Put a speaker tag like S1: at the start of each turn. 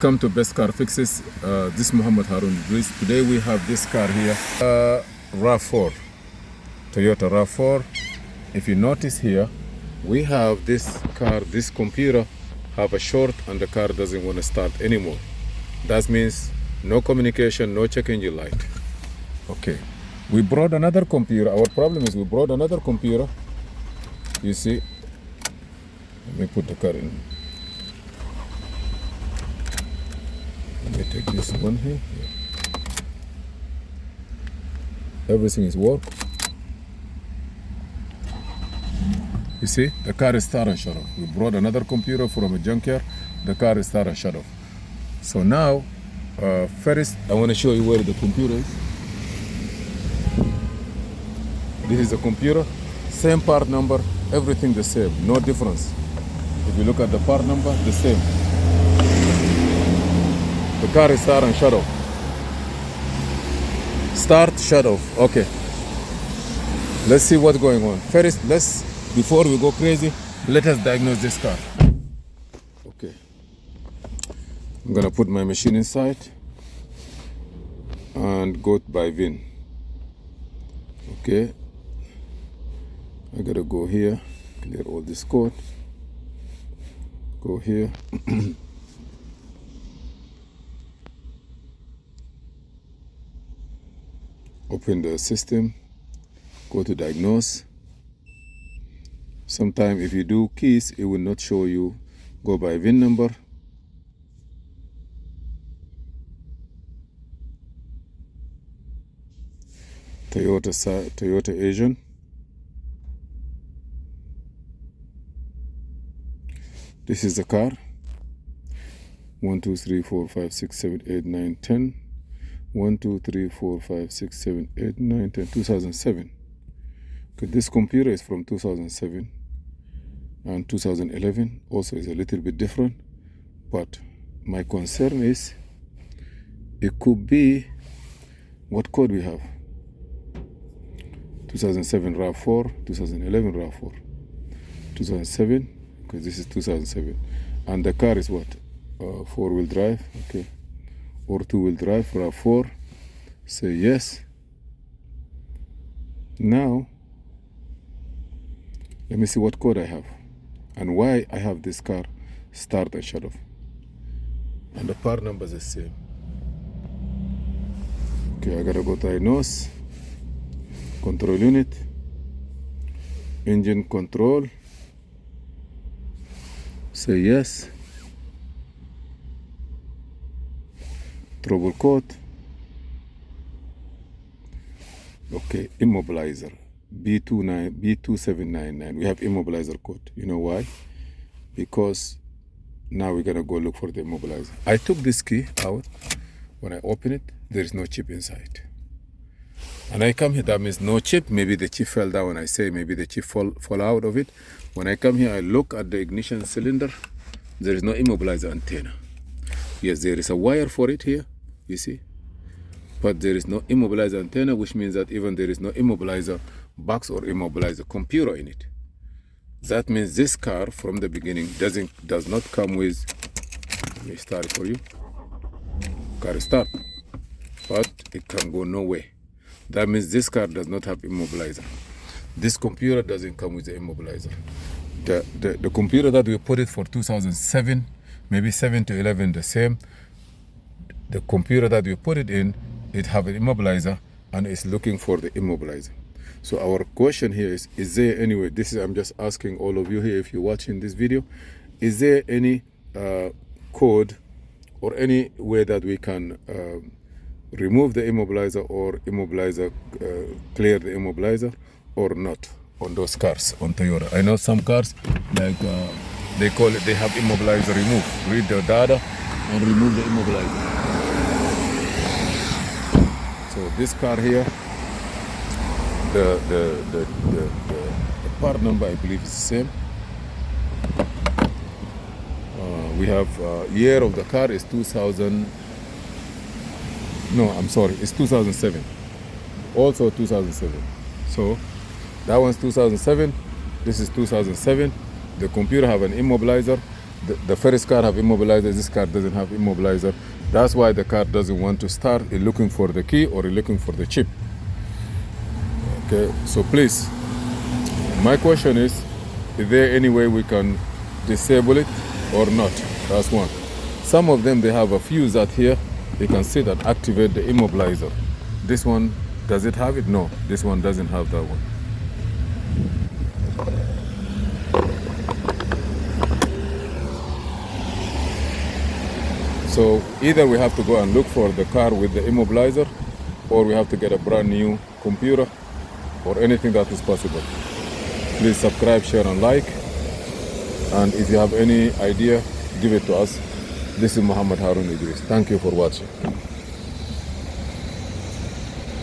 S1: Welcome to Best Car Fixes. This is Muhammad Harun Idris. Today we have this car here, Rav4, Toyota Rav4. If you notice here, we have this car, this computer have a short and the car doesn't want to start anymore. That means no communication, no check engine light. Okay, we brought another computer. Our problem is we brought another computer. You see, let me put the car in. Let me take this one here. Everything is work. You see, the car is start and shut off. We brought another computer from a junkyard. The car is start and shut off. So now, first I want to show you where the computer is. This is the computer. Same part number, everything the same, no difference. If you look at the part number, the same. The car is start and shut off. Start, shut off. Okay. Let's see what's going on. First, before we go crazy, let us diagnose this car. Okay. I'm gonna put my machine inside and go by VIN. Okay. I gotta go here, clear all this code. Go here. Open the system, go to diagnose. Sometimes if you do keys, it will not show you. Go by VIN number. Toyota Asian. This is the car. 1, 2, 3, 4, 5, 6, 7, 8, 9, 10. 1, 2, 3, 4, 5, 6, 7, 8, 9, 10, 2007. Okay, this computer is from 2007 and 2011 also is a little bit different, but my concern is it could be what code we have. 2007 Rav4, 2011 Rav4, 2007, because this is 2007, and the car is what? 4-wheel drive, okay. Or 2-wheel drive, Rav4, say yes. Now, let me see what code I have and why I have this car start and shut off. And the part number is the same. Okay, I gotta go diagnose, control unit, engine control, say yes. Trouble code. Okay, immobilizer B2799. We have immobilizer code. You know why? Because now we're gonna go look for the immobilizer. I took this key out. When I open it, there is no chip inside. And I come here, that means no chip. Maybe the chip fell down. I say maybe the chip fall out of it. When I come here, I look at the ignition cylinder. There is no immobilizer antenna. Yes, there is a wire for it here, you see, but there is no immobilizer antenna, which means that even there is no immobilizer box or immobilizer computer in it. That means this car from the beginning does not come with, let me start it for you, car start, but it can go nowhere. That means this car does not have immobilizer. This computer doesn't come with the immobilizer. The computer that we put it for 2007, maybe 7 to 11, the same. The computer that we put it in, it have an immobilizer and it's looking for the immobilizer. So our question here is there any way, I'm just asking all of you here, if you're watching this video, is there any code or any way that we can remove the immobilizer or clear the immobilizer or not on those cars, on Toyota? I know some cars, like, they call it, they have immobilizer remove. Read the data and remove the immobilizer. So this car here, the part number I believe is the same. We have year of the car is 2000. No, I'm sorry, it's 2007. Also 2007. So that one's 2007. This is 2007. The computer have an immobilizer. The first car have immobilizer, this car doesn't have immobilizer. That's why the car doesn't want to start. It's looking for the key or it's looking for the chip. Okay, so please, my question is there any way we can disable it or not? That's one. Some of them, they have a fuse out here. You can see that activate the immobilizer. This one, does it have it? No, this one doesn't have that one. So either we have to go and look for the car with the immobilizer, or we have to get a brand new computer, or anything that is possible. Please subscribe, share and like. And if you have any idea, give it to us. This is Muhammad Harun Idris. Thank you for watching.